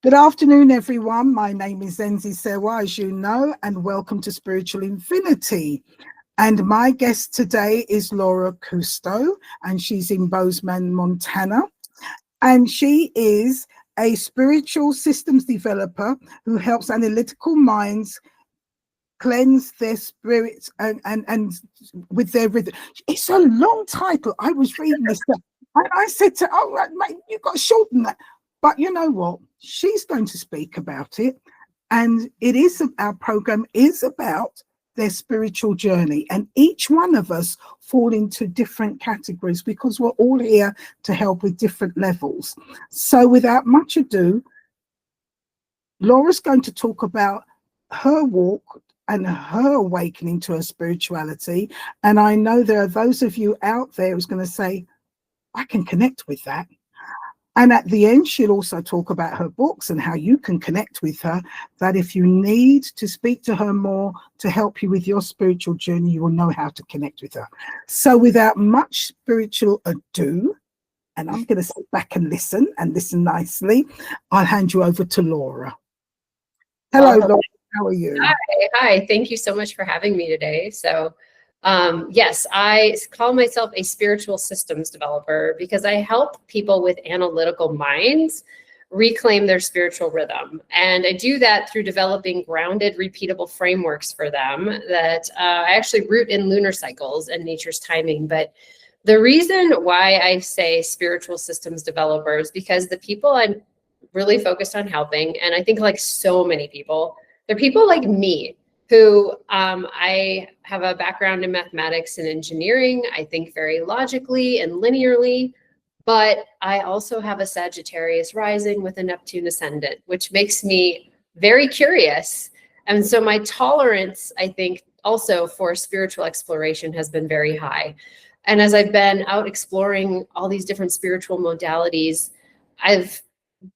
Good afternoon, everyone. My name is Zenzi Sewa, as you know, and welcome to Spiritual Infinity. And my guest today is Laura Kusto, and she's in Bozeman, Montana. And she is a spiritual systems developer who helps analytical minds cleanse their spirits and with their rhythm. It's a long title. I was reading this stuff, and I said to her, oh, right, mate, you got to shorten that. But you know what? She's going to speak about it. And our program is about their spiritual journey. And each one of us fall into different categories because we're all here to help with different levels. So without much ado, Laura's going to talk about her walk and her awakening to her spirituality. And I know there are those of you out there who's going to say, I can connect with that. And at the end, she'll also talk about her books and how you can connect with her, that if you need to speak to her more to help you with your spiritual journey, you will know how to connect with her. So without much spiritual ado, and I'm going to sit back and listen nicely, I'll hand you over to Laura. Hello, Laura. How are you? Hi. Thank you so much for having me today. So, yes, I call myself a spiritual systems developer because I help people with analytical minds reclaim their spiritual rhythm. And I do that through developing grounded, repeatable frameworks for them that I actually root in lunar cycles and nature's timing. But the reason why I say spiritual systems developers, because the people I'm really focused on helping, and I think like so many people, they're people like me who I have a background in mathematics and engineering. I think very logically and linearly, but I also have a Sagittarius rising with a Neptune ascendant, which makes me very curious. And so my tolerance, I think, also for spiritual exploration has been very high. And as I've been out exploring all these different spiritual modalities, I've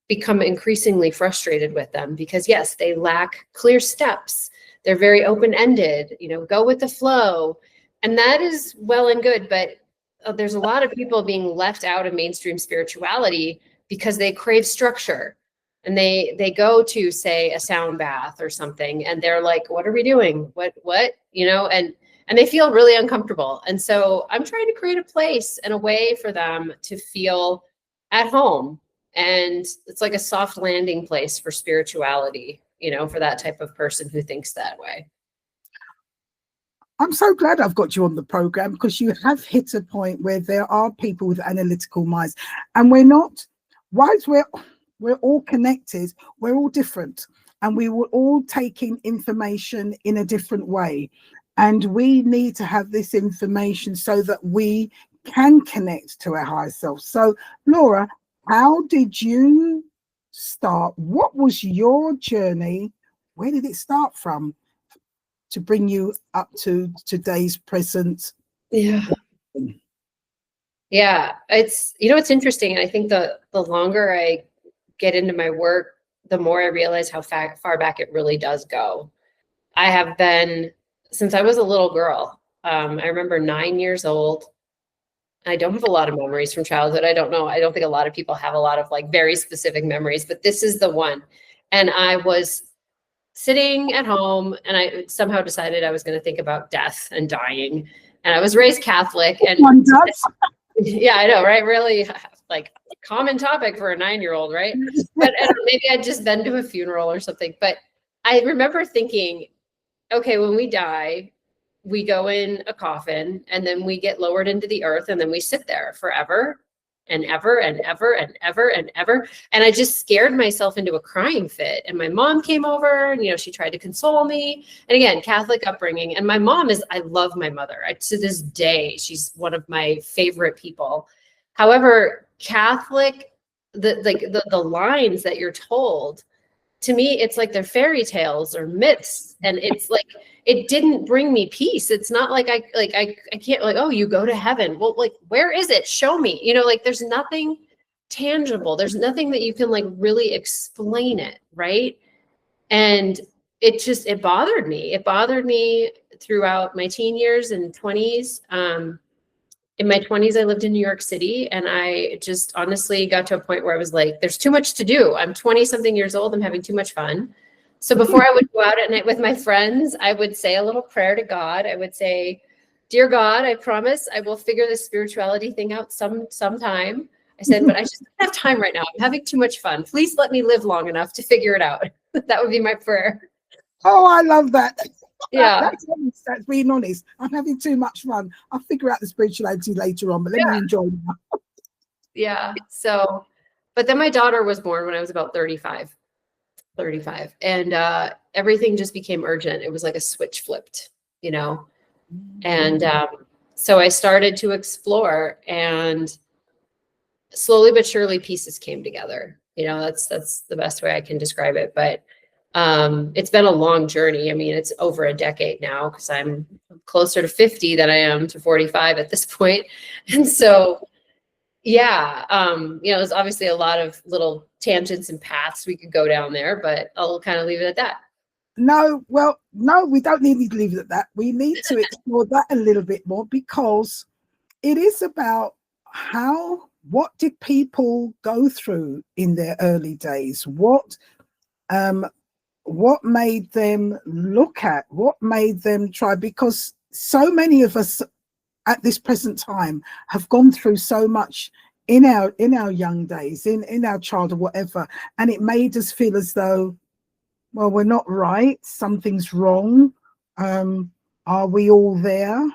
become increasingly frustrated with them because yes, they lack clear steps. They're very open-ended, go with the flow. And that is well and good, but there's a lot of people being left out of mainstream spirituality because they crave structure. And they go to, say, a sound bath or something, and they're like, what are we doing? What, and they feel really uncomfortable. And so I'm trying to create a place and a way for them to feel at home. And it's like a soft landing place for spirituality, for that type of person who thinks that way. I'm so glad I've got you on the program because you have hit a point where there are people with analytical minds, and whilst we're all connected, we're all different, and we will all take in information in a different way. And we need to have this information so that we can connect to our higher self. So, Laura, how did you start? What was your journey? Where did it start from to bring you up to today's present? Yeah, it's, it's interesting. I think the longer I get into my work, the more I realize how far back it really does go. I have been, since I was a little girl, I remember 9 years old. I don't have a lot of memories from childhood. I don't know. I don't think a lot of people have a lot of like very specific memories, but this is the one. And I was sitting at home and I somehow decided I was going to think about death and dying. And I was raised Catholic. And yeah, I know, right? Really like common topic for a 9-year-old, right? But maybe I'd just been to a funeral or something. But I remember thinking, okay, when we die, we go in a coffin and then we get lowered into the earth and then we sit there forever and ever and ever and ever and ever. And I just scared myself into a crying fit. And my mom came over and, she tried to console me. And again, Catholic upbringing. And my mom I love my mother. To this day, she's one of my favorite people. However, Catholic, the lines that you're told, to me, it's like they're fairy tales or myths. And it's like, it didn't bring me peace. It's not like I can't like, oh, you go to heaven. Well, like, where is it? Show me, like there's nothing tangible. There's nothing that you can like really explain it. Right. And it bothered me. It bothered me throughout my teen years and 20s. in my 20s, I lived in New York City, and I just honestly got to a point where I was like, there's too much to do. I'm 20 something years old. I'm having too much fun. So before I would go out at night with my friends, I would say a little prayer to God. I would say, "Dear God, I promise I will figure this spirituality thing out sometime." I said, "But I just don't have time right now. I'm having too much fun. Please let me live long enough to figure it out." That would be my prayer. Oh, I love that. Yeah. That's honest. That's being honest. I'm having too much fun. I'll figure out the spirituality later on, but let me enjoy now. Yeah. So, but then my daughter was born when I was about 35, and everything just became urgent. It was like a switch flipped, you know? And so I started to explore, and slowly but surely pieces came together. You know, that's the best way I can describe it. But it's been a long journey. I mean, it's over a decade now, because I'm closer to 50 than I am to 45 at this point. And so, yeah, you know, there's obviously a lot of little tangents and paths we could go down there, but I'll kind of leave it at that. No, well, no, we don't need to leave it at that. We need to explore that a little bit more, because it is about what did people go through in their early days? What made them look at, what made them try? Because so many of us at this present time have gone through so much in our young days, in our childhood, whatever, and it made us feel as though, well, we're not right, something's wrong. Are we all there?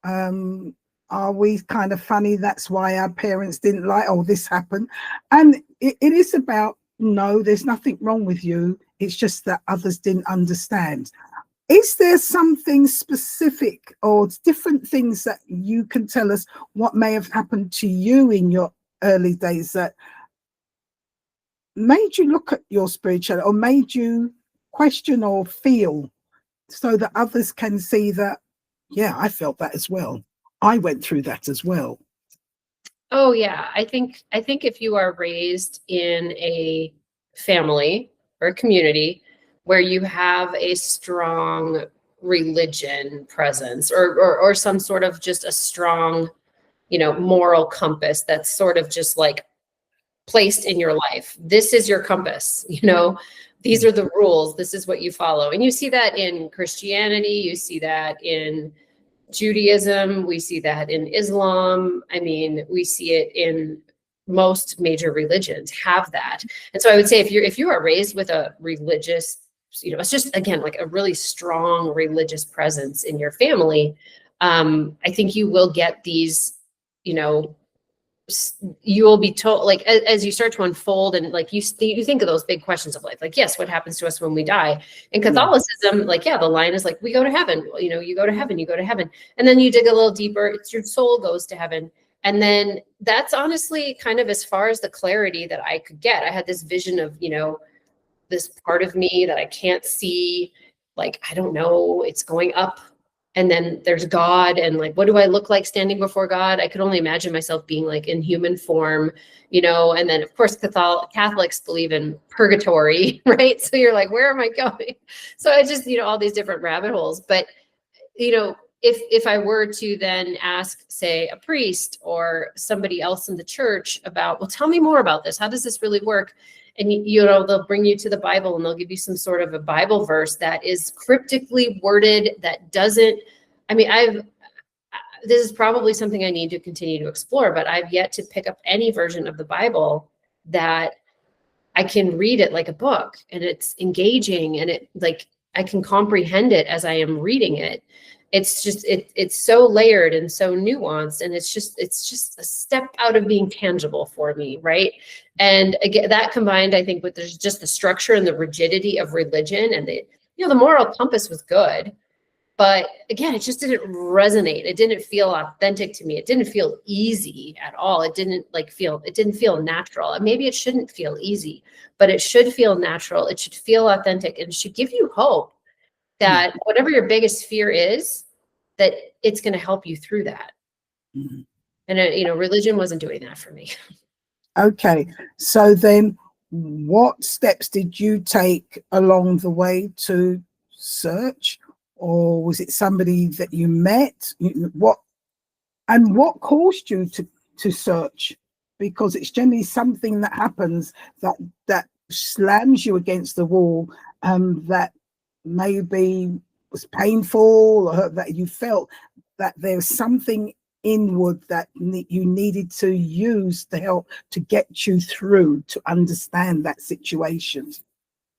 Are we kind of funny? That's why our parents didn't like, oh, this happened. And it is about, no, there's nothing wrong with you. It's just that others didn't understand. Is there something specific or different things that you can tell us what may have happened to you in your early days that made you look at your spirituality, or made you question or feel, so that others can see that, yeah, I felt that as well. I went through that as well. Oh yeah, I think if you are raised in a family or a community where you have a strong religion presence, or some sort of just a strong, you know, moral compass that's sort of just like placed in your life. This is your compass, you know, these are the rules, this is what you follow. And you see that in Christianity, you see that in Judaism, we see that in Islam. I mean, we see it in most major religions have that. And so I would say if you are raised with a religious, you know, it's just, again, like a really strong religious presence in your family, I think you will get these, you know, you will be told, like, as you start to unfold, and like you think of those big questions of life, like, yes, what happens to us when we die? In Catholicism, like, yeah, the line is like, we go to heaven, you know, you go to heaven, and then you dig a little deeper, it's your soul goes to heaven. And then that's honestly kind of as far as the clarity that I could get. I had this vision of, you know, this part of me that I can't see, like, I don't know, it's going up. And then there's God, and like, what do I look like standing before God? I could only imagine myself being like in human form, you know. And then of course Catholics believe in purgatory, right? So you're like, where am I going? So I just, you know, all these different rabbit holes. But, you know, if I were to then ask, say, a priest or somebody else in the church about, well, tell me more about this, how does this really work? And you know, they'll bring you to the Bible, and they'll give you some sort of a Bible verse that is cryptically worded, that doesn't, I mean, this is probably something I need to continue to explore, but I've yet to pick up any version of the Bible that I can read it like a book, and it's engaging, and it, like, I can comprehend it as I am reading it. It's just, it's so layered and so nuanced, and it's just a step out of being tangible for me, right? And again, that combined, I think, with there's just the structure and the rigidity of religion, and the, you know, the moral compass was good, but again, it just didn't resonate. It didn't feel authentic to me. It didn't feel easy at all. It didn't feel natural. And maybe it shouldn't feel easy, but it should feel natural. It should feel authentic, and it should give you hope that whatever your biggest fear is, that it's going to help you through that. Mm-hmm. And, you know, religion wasn't doing that for me. Okay. So then what steps did you take along the way to search? Or was it somebody that you met? What And what caused you to search? Because it's generally something that happens that slams you against the wall, that maybe was painful, or that you felt that there's something inward that you needed to use to help to get you through to understand that situation.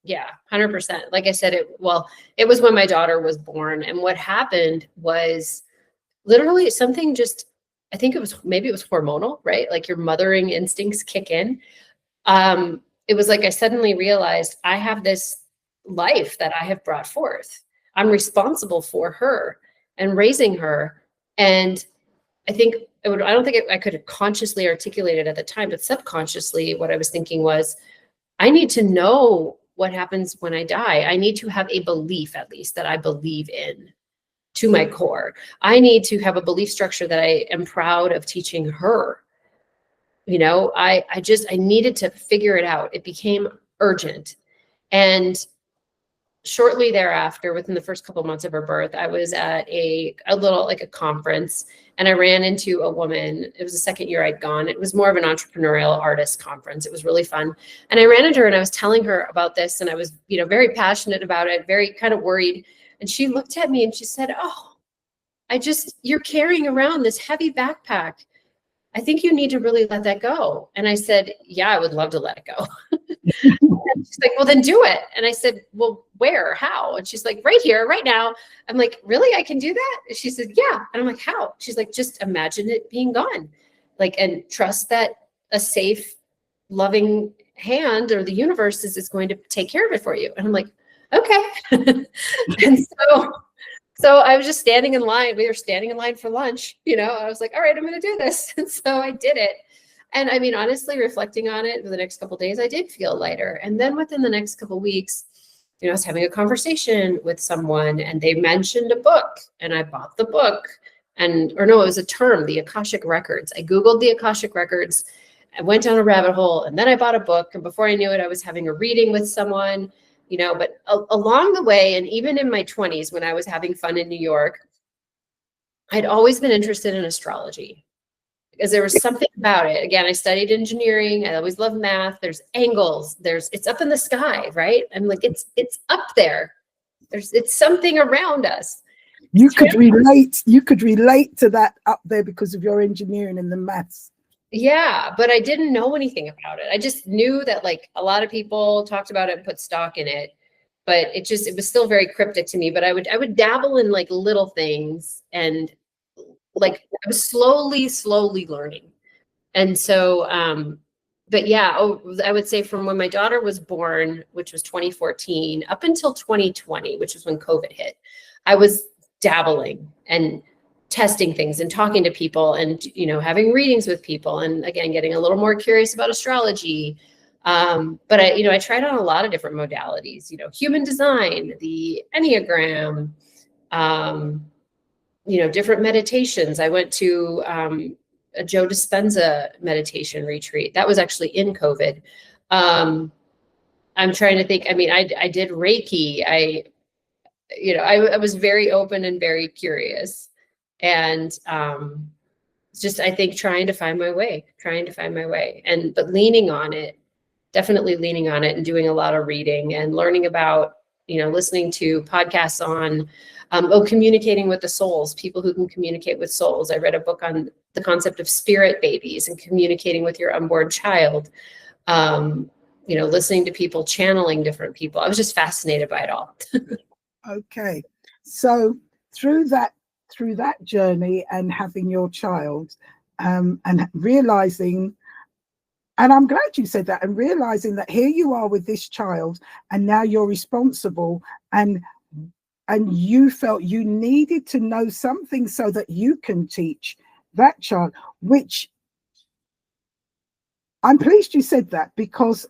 Yeah, 100%. Like I said, it was when my daughter was born. And what happened was literally something just, I think it was hormonal, right? Like your mothering instincts kick in. It was like I suddenly realized I have this life that I have brought forth. I'm responsible for her and raising her. And I think I don't think I could have consciously articulated at the time, but subconsciously what I was thinking was, I need to know what happens when I die. I need to have a belief, at least, that I believe in to my core. I need to have a belief structure that I am proud of teaching her. You know, I needed to figure it out. It became urgent. And shortly thereafter, within the first couple of months of her birth, I was at a little, like, a conference, and I ran into a woman. It was the second year I'd gone. It was more of an entrepreneurial artist conference. It was really fun. And I ran into her and I was telling her about this, and I was, very passionate about it, very kind of worried. And she looked at me and she said, "Oh, you're carrying around this heavy backpack. I think you need to really let that go." And I said, "Yeah, I would love to let it go." And she's like, "Well, then do it." And I said, "Well, where, how?" And she's like, "Right here, right now." I'm like, "Really? I can do that?" And she said, "Yeah." And I'm like, "How?" She's like, "Just imagine it being gone. Like, and trust that a safe, loving hand or the universe is going to take care of it for you." And I'm like, "Okay." And so I was just standing in line. We were standing in line for lunch. I was like, "All right, I'm going to do this." And so I did it. And I mean, honestly, reflecting on it for the next couple of days, I did feel lighter. And then within the next couple of weeks, I was having a conversation with someone and they mentioned a book, and I bought the book. Or no, it was a term, the Akashic Records. I Googled the Akashic Records. I went down a rabbit hole, and then I bought a book. And before I knew it, I was having a reading with someone, but along the way, and even in my 20s, when I was having fun in New York, I'd always been interested in astrology, because there was something about it. Again, I studied engineering. I always loved math. There's angles. It's up in the sky, right? I'm like, it's up there. It's something around us. You could relate to that up there because of your engineering and the maths. Yeah, but I didn't know anything about it. I just knew that, like, a lot of people talked about it and put stock in it, but it was still very cryptic to me. But I would dabble in, like, little things, and, like, I was slowly learning. And so, but yeah, I would say from when my daughter was born, which was 2014, up until 2020, which is when COVID hit, I was dabbling and testing things and talking to people and, having readings with people, and again, getting a little more curious about astrology. But I tried on a lot of different modalities, human design, the Enneagram, different meditations. I went to a Joe Dispenza meditation retreat. That was actually in COVID. I'm trying to think. I mean, I did Reiki. I was very open and very curious, and just, I think, trying to find my way, but definitely leaning on it, and doing a lot of reading and learning about, listening to podcasts on communicating with the souls, people who can communicate with souls. I read a book on the concept of spirit babies and communicating with your unborn child. Listening to people, channeling different people. I was just fascinated by it all. Okay. So through that journey and having your child, and realizing, and I'm glad you said that, and realizing that here you are with this child, and now you're responsible, and you felt you needed to know something so that you can teach that child, which I'm pleased you said that, because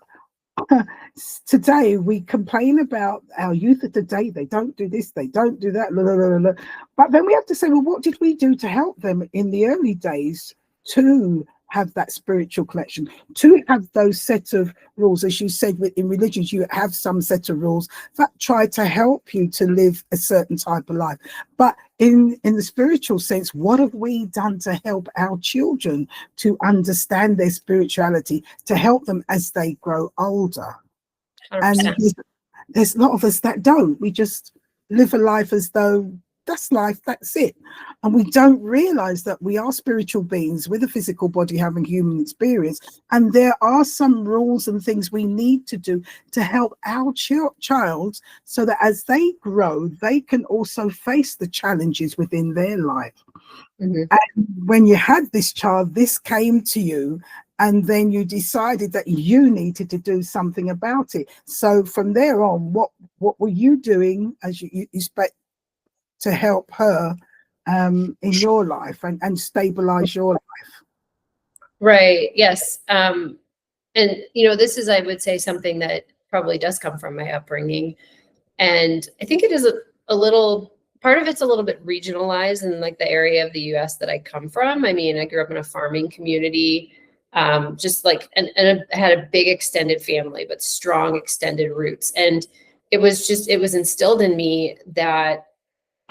today we complain about our youth of today. They don't do this, they don't do that, blah, blah, blah, blah. But then we have to say, well, what did we do to help them in the early days to have that spiritual connection, to have those set of rules. As you said, in religions, you have some set of rules that try to help you to live a certain type of life. But in the spiritual sense, what have we done to help our children to understand their spirituality, to help them as they grow older? 100%. And there's a lot of us that don't. We just live a life as though that's life, that's it. And we don't realize that we are spiritual beings with a physical body having human experience. And there are some rules and things we need to do to help our child so that as they grow, they can also face the challenges within their life. Mm-hmm. And when you had this child, this came to you, and then you decided that you needed to do something about it. So from there on, what were you doing as you expect to help her in your life and stabilize your life? Right. Yes. And, this is, I would say, something that probably does come from my upbringing. And I think it is a little, part of it's a little bit regionalized in like the area of the US that I come from. I mean, I grew up in a farming community, just like, and I had a big extended family, but strong extended roots. And it was instilled in me that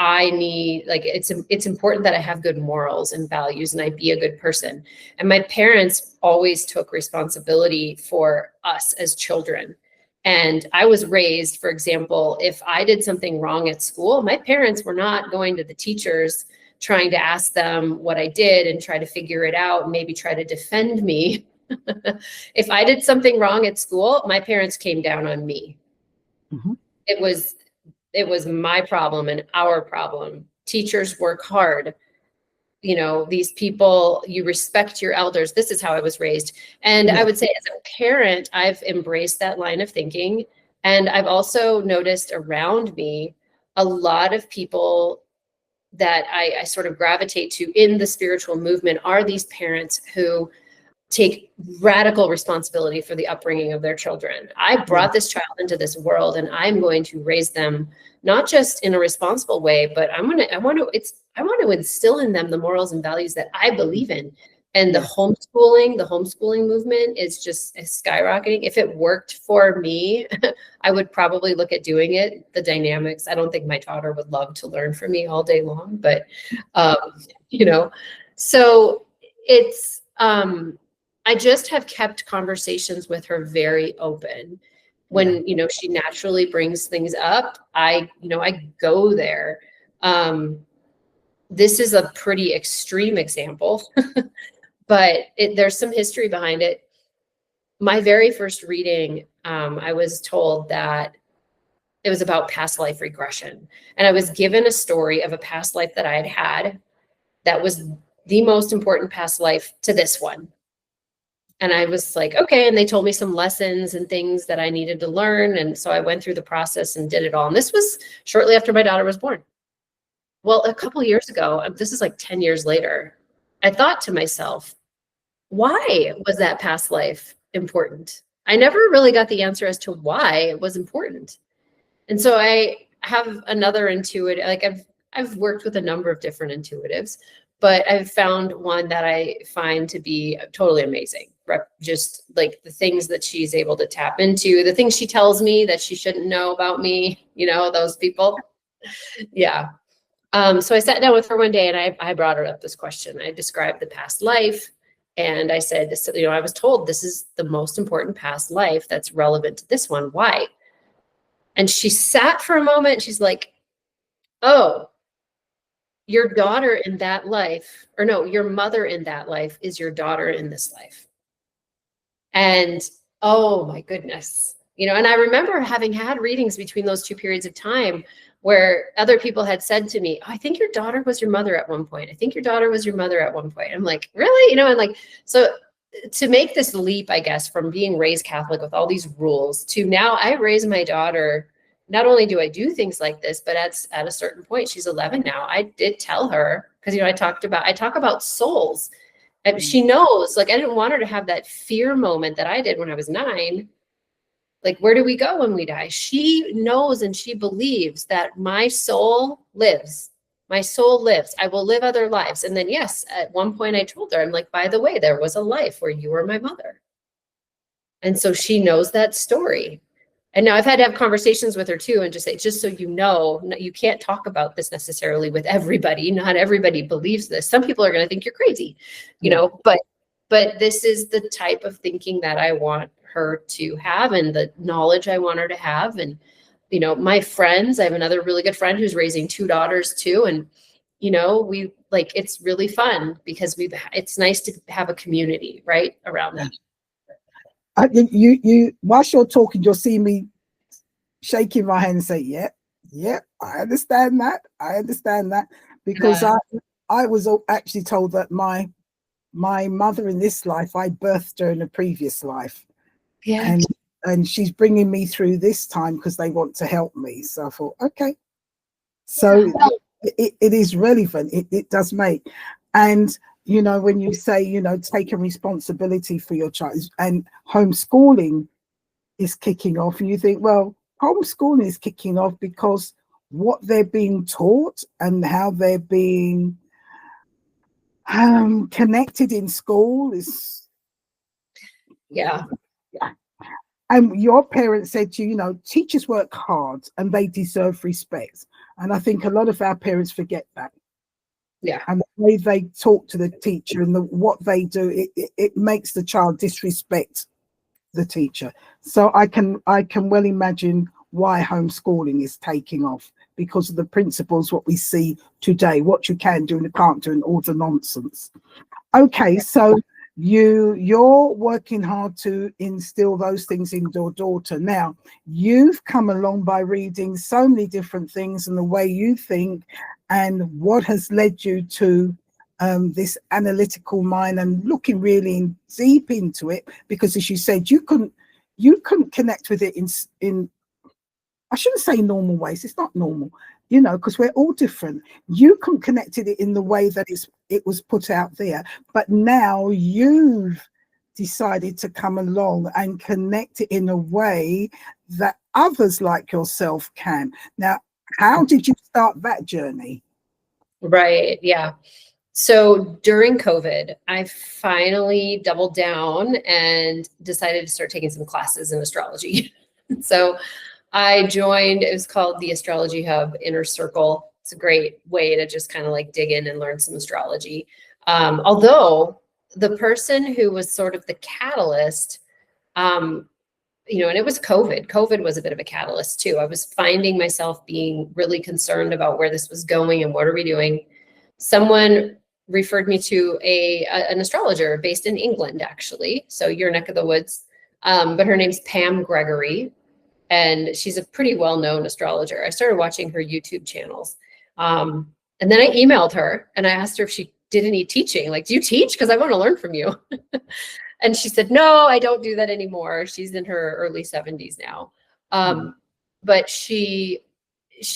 I need, like, it's important that I have good morals and values and I be a good person. And my parents always took responsibility for us as children. And I was raised, for example, if I did something wrong at school, my parents were not going to the teachers trying to ask them what I did and try to figure it out, maybe try to defend me. If I did something wrong at school, my parents came down on me. Mm-hmm. It was my problem and our problem. Teachers work hard. These people, you respect your elders. This is how I was raised. And Yeah. I would say as a parent, I've embraced that line of thinking. And I've also noticed around me a lot of people that I sort of gravitate to in the spiritual movement are these parents who take radical responsibility for the upbringing of their children. I brought this child into this world and I'm going to raise them not just in a responsible way, but I want to instill in them the morals and values that I believe in. And the homeschooling movement is just skyrocketing. If it worked for me, I would probably look at doing it. The dynamics, I don't think my daughter would love to learn from me all day long, but so it's I just have kept conversations with her very open. When, she naturally brings things up, I go there. This is a pretty extreme example, but there's some history behind it. My very first reading, I was told that it was about past life regression. And I was given a story of a past life that I had had that was the most important past life to this one. And I was like, okay. And they told me some lessons and things that I needed to learn. And so I went through the process and did it all. And this was shortly after my daughter was born. Well, a couple of years ago, this is like 10 years later, I thought to myself, why was that past life important? I never really got the answer as to why it was important. And so I have another intuitive, like I've worked with a number of different intuitives, but I've found one that I find to be totally amazing. Just like the things that she's able to tap into, the things she tells me that she shouldn't know about me, those people. Yeah. So I sat down with her one day and I brought her up this question. I described the past life and I said, I was told this is the most important past life that's relevant to this one. Why? And she sat for a moment. She's like, oh, your daughter in that life, or no, your mother in that life is your daughter in this life. And oh my goodness, and I remember having had readings between those two periods of time where other people had said to me, oh, I think your daughter was your mother at one point. I think your daughter was your mother at one point. I'm like, really? And like, so to make this leap, I guess, from being raised Catholic with all these rules to now I raise my daughter. Not only do I do things like this, but at a certain point, she's 11 now. I did tell her, because, I talk about souls. And she knows, like, I didn't want her to have that fear moment that I did when I was 9. Like, where do we go when we die? She knows and she believes that my soul lives. My soul lives. I will live other lives. And then, yes, at one point I told her, I'm like, by the way, there was a life where you were my mother. And so she knows that story. And now I've had to have conversations with her too, and just say, just so you know, you can't talk about this necessarily with everybody. Not everybody believes this. Some people are going to think you're crazy, you know, but this is the type of thinking that I want her to have, and the knowledge I want her to have. And, you know, my friends, I have another really good friend who's raising 2 daughters too. And, you know, we like, it's really fun because it's nice to have a community right around that. Whilst you're talking, you'll see me shaking my hand and say, yeah, I understand that, because I was actually told that my mother in this life, I birthed her in a previous life, and she's bringing me through this time because they want to help me. So I thought, okay, so it is relevant. It does make, and you know, when you say, you know, taking responsibility for your child, and homeschooling is kicking off, and you think, well, homeschooling is kicking off because what they're being taught and how they're being connected in school is, yeah. And your parents said to you, you know, teachers work hard and they deserve respect. And I think a lot of our parents forget that. Yeah. And the way they talk to the teacher and what they do, it makes the child disrespect the teacher. So I can well imagine why homeschooling is taking off, because of the principles, what we see today, what you can do and you can't do, and all the nonsense. Okay, so you're working hard to instill those things in your daughter. Now, you've come along by reading so many different things and the way you think, and what has led you to this analytical mind and looking really deep into it, because as you said, you couldn't connect with it in I shouldn't say normal ways. It's not normal, you know, because we're all different. You couldn't connect it in the way that it was put out there, but now you've decided to come along and connect it in a way that others like yourself can. Now, how did you start that journey? Right. Yeah. So during COVID, I finally doubled down and decided to start taking some classes in astrology. So I joined, it was called the Astrology Hub Inner Circle. It's a great way to just kind of like dig in and learn some astrology. Although the person who was sort of the catalyst, you know, and it was COVID. COVID was a bit of a catalyst too. I was finding myself being really concerned about where this was going and what are we doing. Someone referred me to an astrologer based in England, actually. So your neck of the woods. But her name's Pam Gregory, and she's a pretty well-known astrologer. I started watching her YouTube channels. And then I emailed her and I asked her if she did any teaching. Like, do you teach? Because I want to learn from you. And she said, no, I don't do that anymore. She's in her early 70s now. But she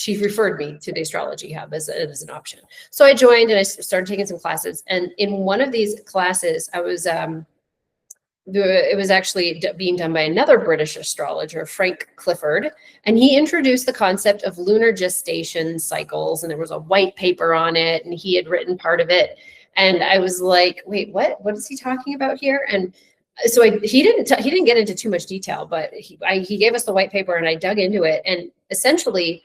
referred me to the Astrology Hub as an option. So I joined and I started taking some classes. And in one of these classes, I was, it was actually being done by another British astrologer, Frank Clifford, and he introduced the concept of lunar gestation cycles, and there was a white paper on it, and he had written part of it. And I was like, wait, what is he talking about here? And so he didn't get into too much detail, but he gave us the white paper and I dug into it. And essentially,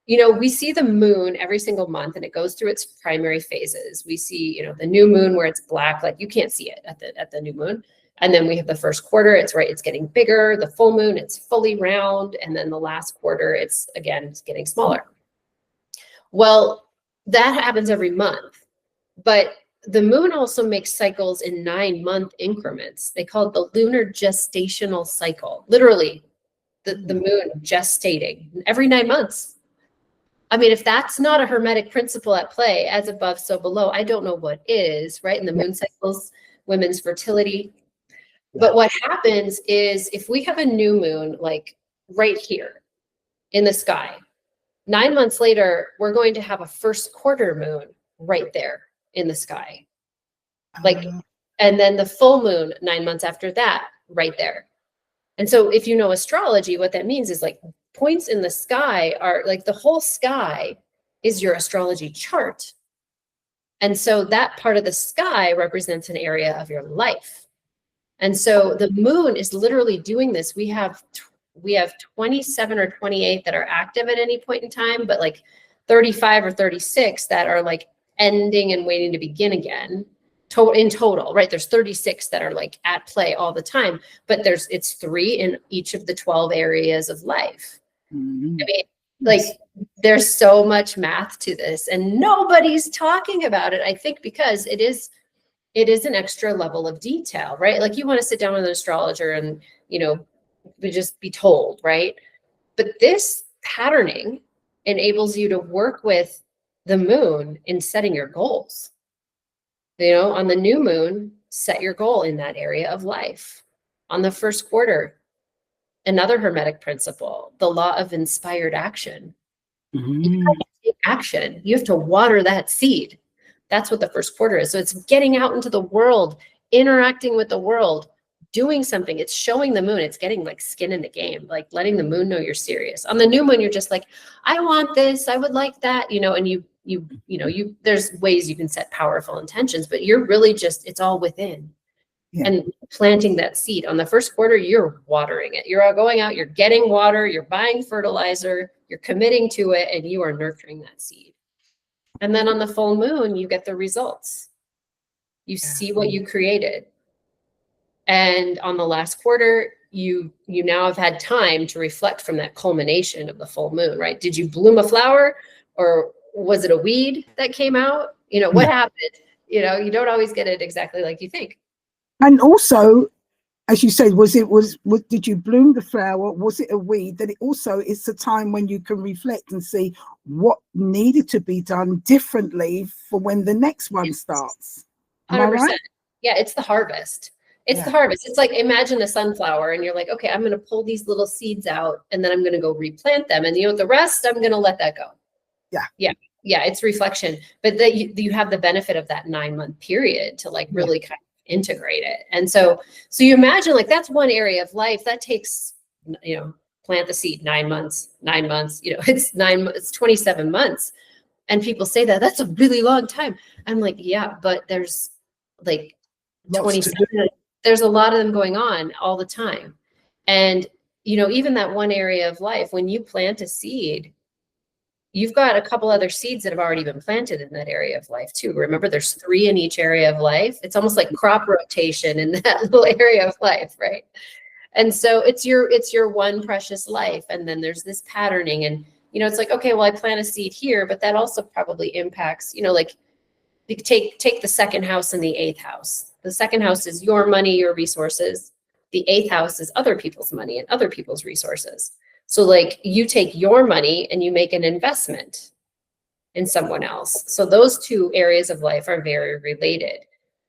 you know, we see the moon every single month and it goes through its primary phases. We see, you know, the new moon where it's black, like you can't see it at the new moon. And then we have the first quarter, it's getting bigger. The full moon, it's fully round. And then the last quarter, it's getting smaller. Well, that happens every month. But the moon also makes cycles in 9-month increments. They call it the lunar gestational cycle. Literally, the moon gestating every 9 months. I mean, if that's not a hermetic principle at play, as above, so below, I don't know what is, right? In the moon cycles, women's fertility. But what happens is if we have a new moon, like right here in the sky, 9 months later, we're going to have a first quarter moon right there in the sky. Like, and then the full moon 9 months after that, right there. And so if you know astrology, what that means is like points in the sky are like the whole sky is your astrology chart. And so that part of the sky represents an area of your life. And so the moon is literally doing this. We have 27 or 28 that are active at any point in time, but like 35 or 36 that are like ending and waiting to begin again. In total, right? There's 36 that are like at play all the time, but it's 3 in each of the 12 areas of life. Mm-hmm. I mean, like there's so much math to this and nobody's talking about it. I think because it is an extra level of detail, right? Like you want to sit down with an astrologer and, just be told, right? But this patterning enables you to work with the moon in setting your goals. On the new moon, set your goal in that area of life. On the first quarter, another Hermetic principle, the law of inspired action. Mm-hmm. You have to take action. You have to water that seed. That's what the first quarter is. So it's getting out into the world, interacting with the world, doing something. It's showing the moon. It's getting like skin in the game, like letting the moon know you're serious. On the new moon, you're just like, I want this. I would like that, and there's ways you can set powerful intentions, but you're really just, it's all within. Yeah. And planting that seed. On the first quarter, you're watering it. You're going out, you're getting water, you're buying fertilizer, you're committing to it, and you are nurturing that seed. And then on the full moon, you get the results. You see what you created. And on the last quarter, you now have had time to reflect from that culmination of the full moon, right? Did you bloom a flower, or was it a weed that came out? What happened? You don't always get it exactly like you think. And also, as you said, did you bloom the flower? Was it a weed? Then it's a time when you can reflect and see what needed to be done differently for when the next one starts. Am 100%. I right? Yeah, it's the harvest. It's the harvest. It's like, imagine a sunflower and you're like, okay, I'm going to pull these little seeds out and then I'm going to go replant them. And the rest, I'm going to let that go. Yeah. It's reflection, but that you have the benefit of that 9-month period to like really kind of integrate it. And so you imagine like that's one area of life that takes, plant the seed 9 months, it's 27 months. And people say that's a really long time. I'm like, yeah, but there's like 27, there's a lot of them going on all the time. And, even that one area of life, when you plant a seed, you've got a couple other seeds that have already been planted in that area of life too. Remember, there's 3 in each area of life. It's almost like crop rotation in that little area of life, right? And so it's your one precious life. And then there's this patterning, and it's like, okay, well, I plant a seed here, but that also probably impacts, like take the second house and the 8th house. The second house is your money, your resources. The 8th house is other people's money and other people's resources. So like you take your money and you make an investment in someone else. So those 2 areas of life are very related,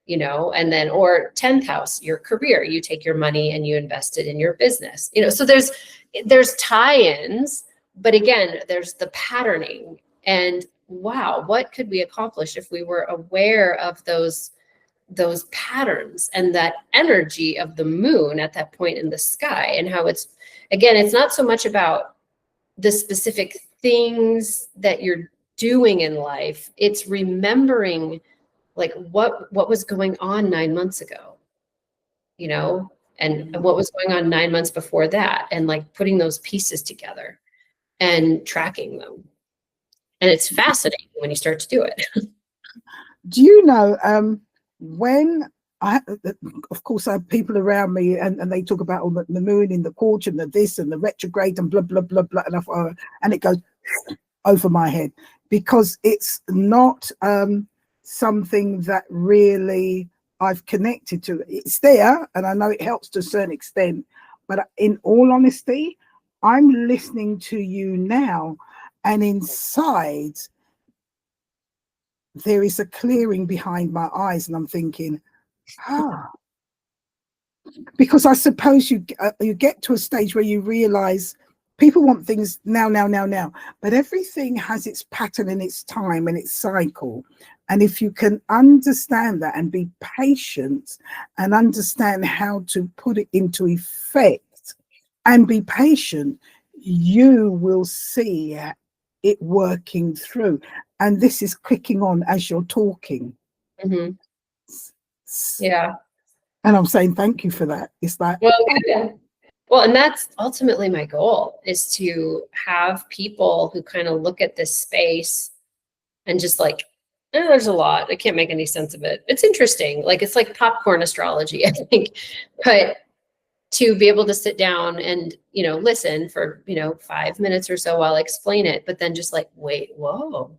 and then, or 10th house, your career, you take your money and you invest it in your business, so there's tie-ins, but again, there's the patterning. And wow, what could we accomplish if we were aware of those patterns and that energy of the moon at that point in the sky, and how it's not so much about the specific things that you're doing in life. It's remembering like what was going on 9 months ago, and what was going on 9 months before that, and like putting those pieces together and tracking them. And it's fascinating when you start to do it. Do you know, when of course, I have people around me and they talk about all the moon in the quarter and the this and the retrograde and blah, blah, blah, blah. And it goes over my head because it's not something that really I've connected to. It's there, and I know it helps to a certain extent. But in all honesty, I'm listening to you now, and inside there is a clearing behind my eyes, and I'm thinking, because I suppose you get to a stage where you realize people want things now, but everything has its pattern and its time and its cycle. And if you can understand that and be patient and understand how to put it into effect and be patient, you will see it working through. And this is clicking on as you're talking. Mm-hmm. Yeah. And I'm saying thank you for that. It's like, well, yeah. Well, and that's ultimately my goal, is to have people who kind of look at this space and just like, there's a lot. I can't make any sense of it. It's interesting. Like, it's like popcorn astrology, I think. But to be able to sit down and, listen for, 5 minutes or so while I explain it, but then just like, wait, whoa.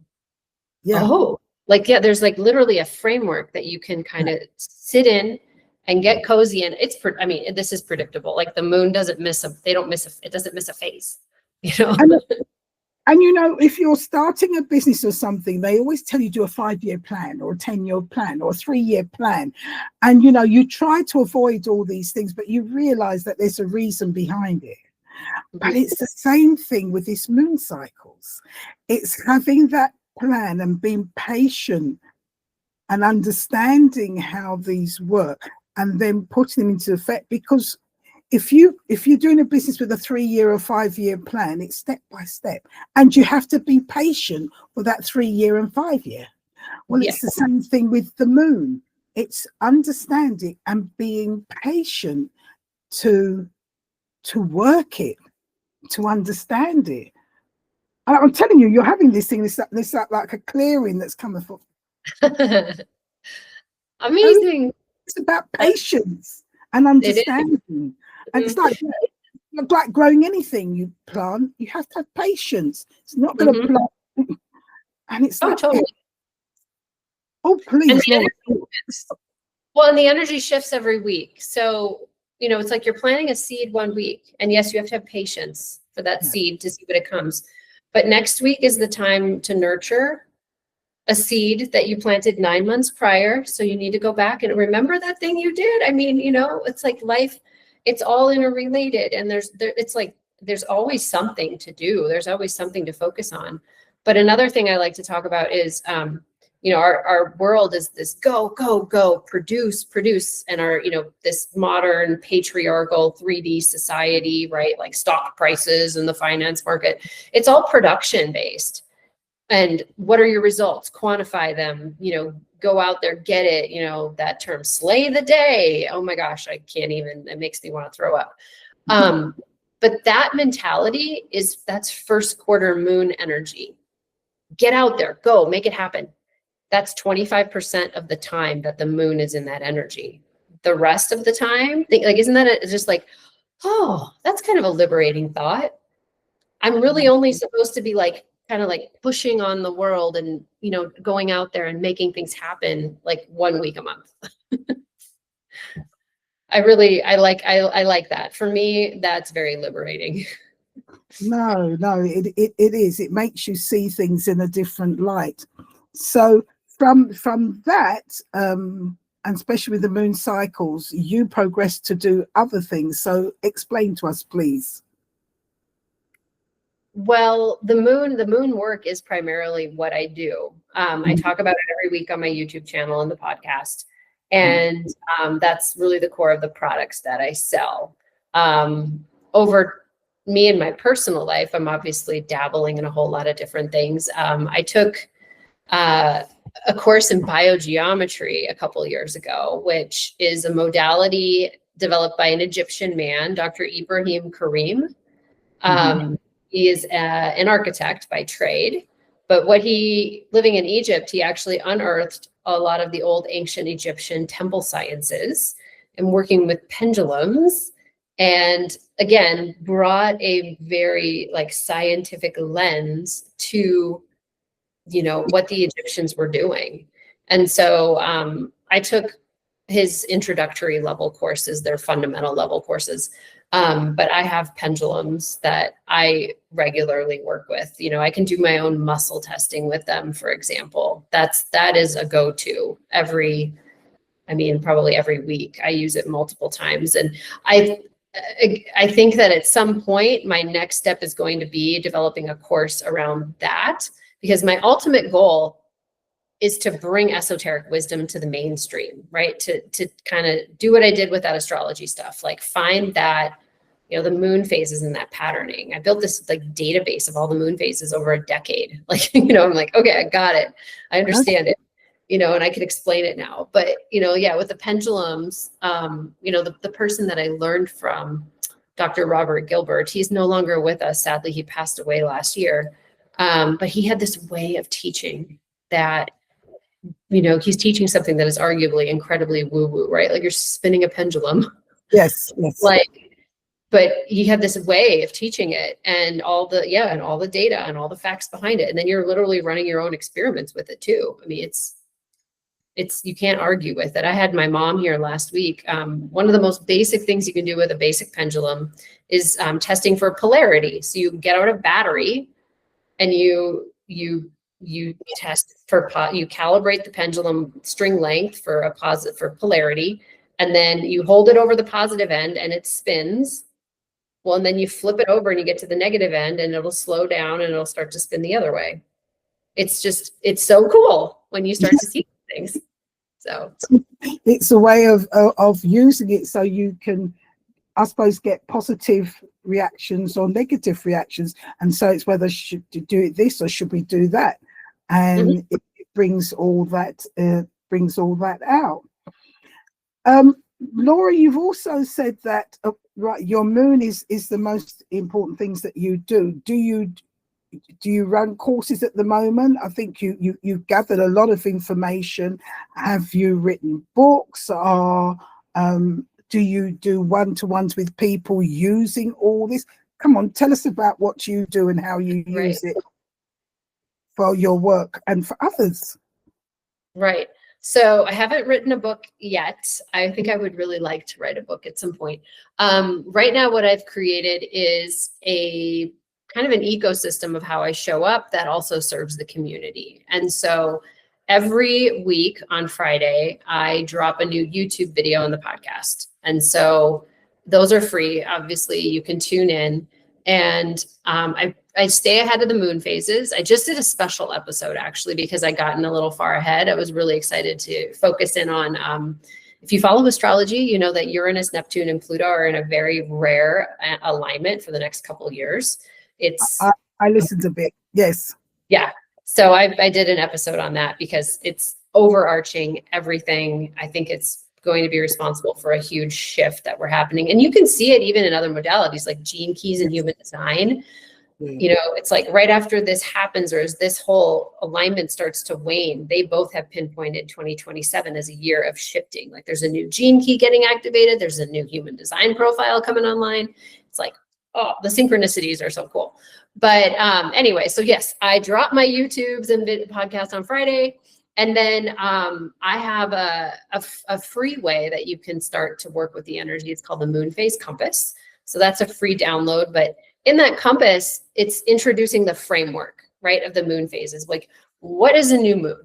yeah. Oh, like, yeah, there's like literally a framework that you can kind of sit in and get cozy. And this is predictable. Like, the moon doesn't miss it doesn't miss a phase, And if you're starting a business or something, they always tell you do a 5-year plan or a 10-year plan or a 3-year plan. And, you try to avoid all these things, but you realize that there's a reason behind it. But it's the same thing with these moon cycles. It's having that plan and being patient and understanding how these work and then putting them into effect. Because if you're doing a business with a 3-year or 5-year plan, it's step by step, and you have to be patient for that 3-year and 5-year. Well, it's the same thing with the moon. It's understanding and being patient to work it, to understand it. And I'm telling you, you're having this thing, this like a clearing that's coming from. Amazing. It's about patience and understanding. And it's like growing anything you plant, you have to have patience. It's not going to plant. And it's totally. Oh, please. And the energy shifts every week. So, it's like you're planting a seed one week. And yes, you have to have patience for that seed to see what it comes. But next week is the time to nurture a seed that you planted 9 months prior. So you need to go back and remember that thing you did. I mean, it's like life, it's all interrelated. And it's like, there's always something to do. There's always something to focus on. But another thing I like to talk about is, our world is this go, go, go, produce. And our, this modern patriarchal 3D society, right? Like stock prices and the finance market, it's all production based. And what are your results? Quantify them, go out there, get it, that term, slay the day. Oh my gosh, I can't even, it makes me want to throw up. But that mentality that's first quarter moon energy. Get out there, go, make it happen. That's 25% of the time that the moon is in that energy. The rest of the time, isn't that just like, oh, that's kind of a liberating thought. I'm really only supposed to be like, kind of like pushing on the world and, going out there and making things happen like 1 week a month. I like that. For me, that's very liberating. No, it is. It makes you see things in a different light. So from that, and especially with the moon cycles, you progress to do other things. So explain to us, please. Well, the moon work is primarily what I do. I talk about it every week on my YouTube channel and the podcast. And that's really the core of the products that I sell. Over me in my personal life, I'm obviously dabbling in a whole lot of different things. I took a course in biogeometry a couple of years ago, which is a modality developed by an Egyptian man, Dr. Ibrahim Karim. He is an architect by trade, but living in Egypt, he actually unearthed a lot of the old ancient Egyptian temple sciences and working with pendulums, and again, brought a very scientific lens to, what the Egyptians were doing. And so I took his introductory level courses, their fundamental level courses. But I have pendulums that I regularly work with. I can do my own muscle testing with them, for example. That is a go-to probably every week. I use it multiple times. And I think that at some point, my next step is going to be developing a course around that, because my ultimate goal is to bring esoteric wisdom to the mainstream, right? To kind of do what I did with that astrology stuff, like find that the moon phases and that patterning. I built this like database of all the moon phases over a decade. Like, I'm like, okay, I got it. I understand it, and I can explain it now. But, yeah, with the pendulums, the person that I learned from, Dr. Robert Gilbert, he's no longer with us. Sadly, he passed away last year. But he had this way of teaching that, he's teaching something that is arguably incredibly woo-woo, right? Like you're spinning a pendulum. Yes. But he had this way of teaching it and all the data and all the facts behind it. And then you're literally running your own experiments with it too. I mean, it's, you can't argue with it. I had my mom here last week. One of the most basic things you can do with a basic pendulum is testing for polarity. So you get out a battery and you test for, you calibrate the pendulum string length for a positive, for polarity. And then you hold it over the positive end and it spins. Well, and then you flip it over and you get to the negative end and it'll slow down and it'll start to spin the other way. It's so cool when you start to see things. So it's a way of using it so you can, I suppose, get positive reactions or negative reactions. And so it's whether should you do it this or should we do that? And it brings all that out. Laura, you've also said that right, your moon is the most important things that you do. Do you run courses at the moment? I think you've gathered a lot of information. Have you written books, or do you do one-to-ones with people using all this? Come on, tell us about what you do and how you use it for your work and for others. Right. So I haven't written a book yet. I think I would really like to write a book at some point. Right now, what I've created is a kind of an ecosystem of how I show up that also serves the community. And so every week on Friday, I drop a new YouTube video on the podcast. And so those are free. Obviously, you can tune in. And I stay ahead of the moon phases. I just did a special episode, actually, because I gotten a little far ahead. I was really excited to focus in on, if you follow astrology, you know that Uranus, Neptune, and Pluto are in a very rare alignment for the next couple of years. I listened a bit. Yes. Yeah. So I did an episode on that because it's overarching everything. I think it's going to be responsible for a huge shift that we're happening. And you can see it even in other modalities like gene keys and human design. It's like right after this happens, or as this whole alignment starts to wane, they both have pinpointed 2027 as a year of shifting. Like there's a new gene key getting activated. There's a new human design profile coming online. It's like, oh, the synchronicities are so cool. But anyway, so yes, I drop my YouTubes and podcasts on Friday. And then I have a free way that you can start to work with the energy. It's called the Moon Phase Compass. So that's a free download. But in that compass, it's introducing the framework, right, of the moon phases. Like, what is a new moon?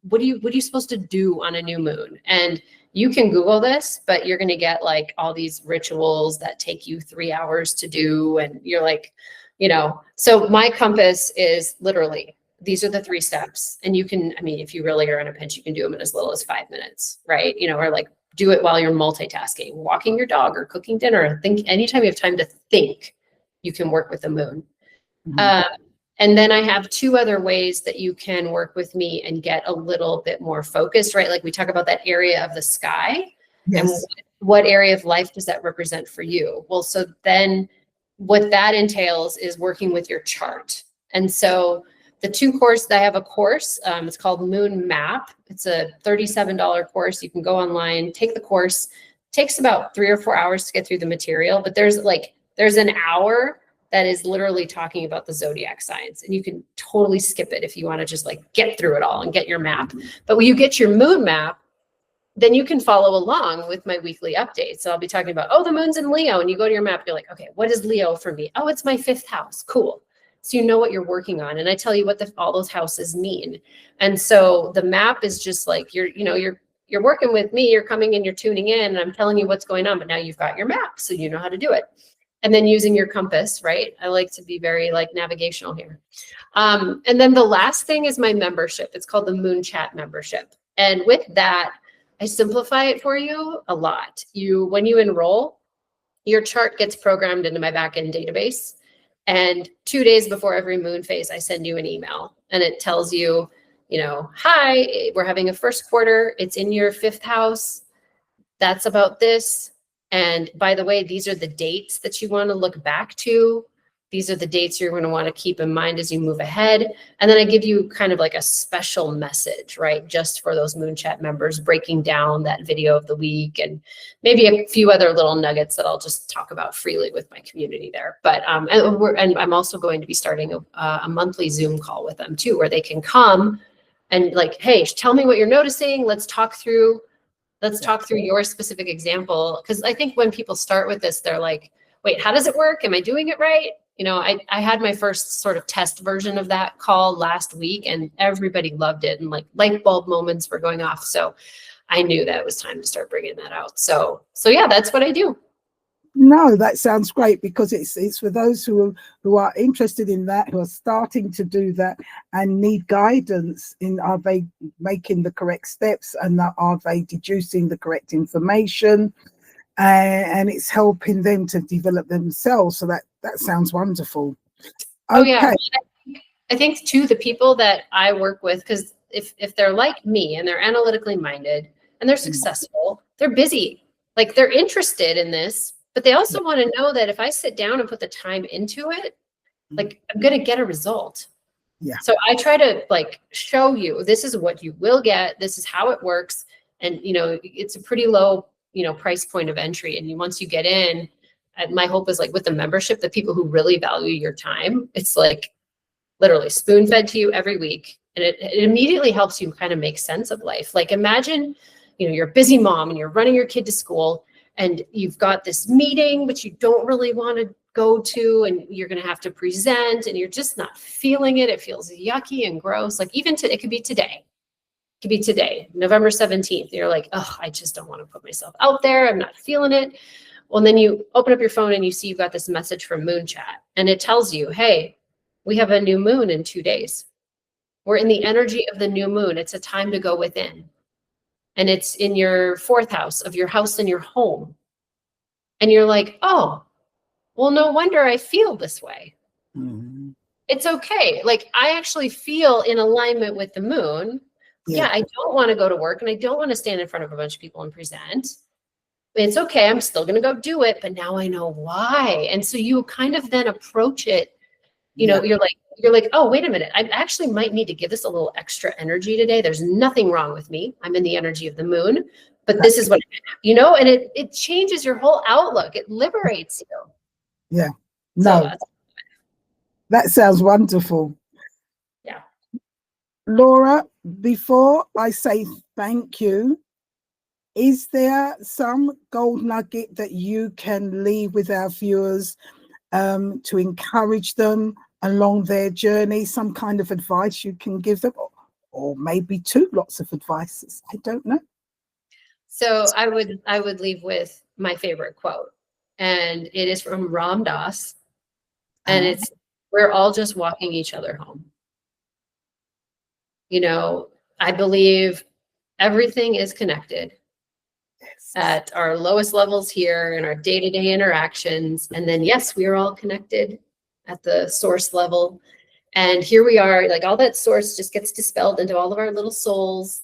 What are you supposed to do on a new moon? And you can Google this, but you're going to get like all these rituals that take you 3 hours to do. And you're like, so my compass is literally, these are the 3 steps. And you can, if you really are in a pinch, you can do them in as little as 5 minutes, right? Or like do it while you're multitasking, walking your dog or cooking dinner. Think anytime you have time to think, you can work with the moon. And then I have 2 other ways that you can work with me and get a little bit more focused, right? Like we talk about that area of the sky. Yes. And what area of life does that represent for you? Well, so then what that entails is working with your chart. And so the 2 courses, I have a course, it's called Moon Map. It's a $37 course. You can go online, take the course. It takes about 3 or 4 hours to get through the material, but there's an hour that is literally talking about the zodiac signs. And you can totally skip it if you want to just like get through it all and get your map. But when you get your moon map, then you can follow along with my weekly updates. So I'll be talking about, the moon's in Leo. And you go to your map, you're like, okay, what is Leo for me? Oh, it's my 5th house. Cool. So you know what you're working on. And I tell you what all those houses mean. And so the map is just like, you're working with me, you're coming in, you're tuning in, and I'm telling you what's going on, but now you've got your map, so you know how to do it. And then using your compass, right? I like to be very like navigational here. And then the last thing is my membership. It's called the Moon Chat membership. And with that, I simplify it for you a lot. When you enroll, your chart gets programmed into my backend database. And 2 days before every moon phase, I send you an email and it tells you, hi, we're having a first quarter. It's in your 5th house. That's about this. And by the way, these are the dates that you want to look back to. These are the dates you're going to want to keep in mind as you move ahead. And then I give you kind of like a special message, right? Just for those Moon Chat members, breaking down that video of the week and maybe a few other little nuggets that I'll just talk about freely with my community there. But and I'm also going to be starting a monthly Zoom call with them too, where they can come and like, hey, tell me what you're noticing. Let's talk through your specific example. Because I think when people start with this, they're like, wait, how does it work? Am I doing it right? I had my first sort of test version of that call last week and everybody loved it. And like light bulb moments were going off. So I knew that it was time to start bringing that out. So yeah, that's what I do. No, that sounds great, because it's for those who are interested in that, who are starting to do that and need guidance in, are they making the correct steps, and are they deducing the correct information, and it's helping them to develop themselves. So that sounds wonderful. Okay. Oh yeah, I think too, the people that I work with, because if they're like me and they're analytically minded and they're successful, they're busy, like they're interested in this. But they also want to know that if I sit down and put the time into it, like I'm going to get a result. Yeah. So I try to like show you, this is what you will get. This is how it works. And, it's a pretty low, price point of entry. And once you get in, my hope is like with the membership, the people who really value your time, it's like literally spoon fed to you every week. And it immediately helps you kind of make sense of life. Like imagine, you're a busy mom and you're running your kid to school, and you've got this meeting, but you don't really want to go to, and you're going to have to present and you're just not feeling it. It feels yucky and gross. Like even it could be today. It could be today, November 17th. You're like, oh, I just don't want to put myself out there. I'm not feeling it. Well, and then you open up your phone and you see you've got this message from Moon Chat, and it tells you, hey, we have a new moon in 2 days. We're in the energy of the new moon. It's a time to go within. And it's in your 4th house of your house and your home. And you're like, oh, well, no wonder I feel this way. Mm-hmm. It's okay. Like I actually feel in alignment with the moon. Yeah, I don't want to go to work and I don't want to stand in front of a bunch of people and present. It's okay. I'm still going to go do it. But now I know why. And so you kind of then approach it, you're like, oh, wait a minute. I actually might need to give this a little extra energy today. There's nothing wrong with me. I'm in the energy of the moon, but this is what, and it changes your whole outlook. It liberates you. Yeah. No, so that sounds wonderful. Yeah. Laura, before I say thank you, is there some gold nugget that you can leave with our viewers to encourage them along their journey, some kind of advice you can give them, or maybe lots of advices? I don't know. So I would leave with my favorite quote, and it is from Ram Dass, and it's, we're all just walking each other home. I believe everything is connected at our lowest levels here in our day-to-day interactions. And then, yes, we are all connected at the source level. And here we are, like all that source just gets dispelled into all of our little souls.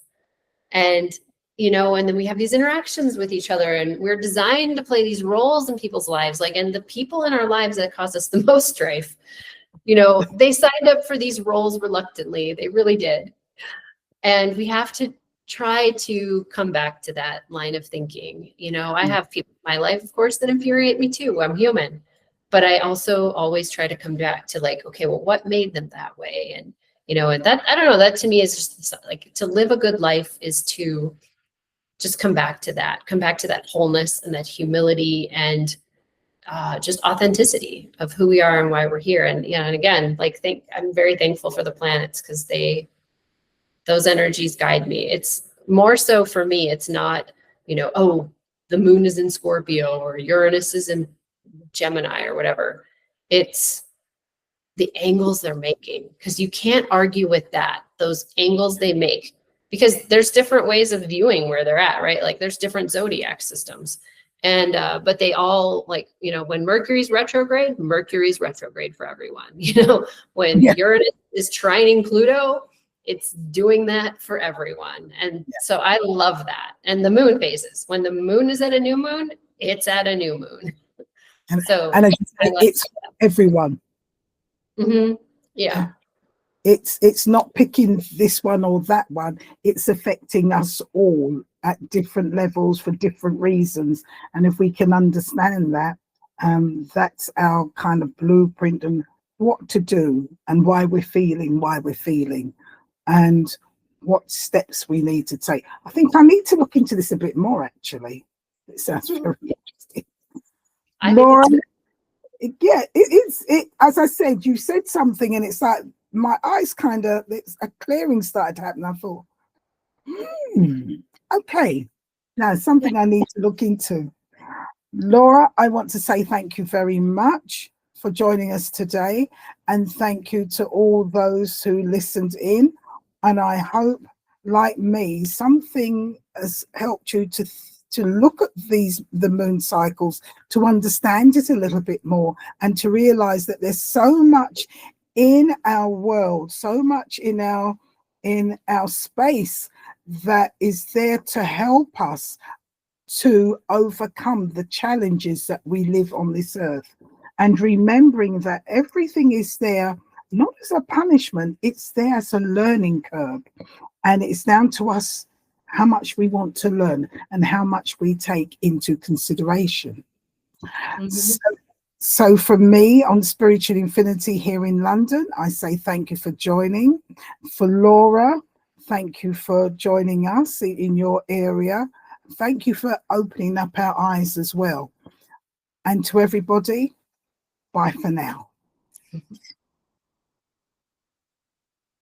And, and then we have these interactions with each other, and we're designed to play these roles in people's lives. And the people in our lives that cause us the most strife, they signed up for these roles reluctantly. They really did. And we have to try to come back to that line of thinking. I have people in my life, of course, that infuriate me too. I'm human. But I also always try to come back to like, okay, well, what made them that way? And, and that, I don't know, that to me is just like, to live a good life is to just come back to that wholeness and that humility and just authenticity of who we are and why we're here. And, and again, I'm very thankful for the planets, because those energies guide me. It's more so for me, it's not, oh, the moon is in Scorpio or Uranus is in Gemini or whatever. It's the angles they're making, because you can't argue with that, those angles they make, because there's different ways of viewing where they're at, right? Like there's different zodiac systems. And but they all, like, you know, when Mercury's retrograde for everyone. You know, when Yeah. Uranus is trining Pluto, it's doing that for everyone. And so I love that. And the moon phases, when the moon is at a new moon, it's at a new moon. And, So and as you say, like it's everyone. Yeah. It's not picking this one or that one. It's affecting us all at different levels for different reasons. And if we can understand that, that's our kind of blueprint and what to do and why we're feeling, and what steps we need to take. I think I need to look into this a bit more, actually. It sounds very interesting. Laura, yeah, it as I said, you said something and it's like my eyes kind of, it's a clearing started happening. I thought, okay, now something I need to look into. Laura, I want to say thank you very much for joining us today, and thank you to all those who listened in. And I hope, like me, something has helped you to look at the moon cycles, to understand it a little bit more, and to realize that there's so much in our world, so much in our space that is there to help us to overcome the challenges that we live on this earth. And remembering that everything is there not as a punishment, it's there as a learning curve. And it's down to us how much we want to learn and how much we take into consideration. So for me on Spiritual Infinity here in London, I say thank you for joining. For Laura, thank you for joining us in your area. Thank you for opening up our eyes as well. And to everybody, bye for now.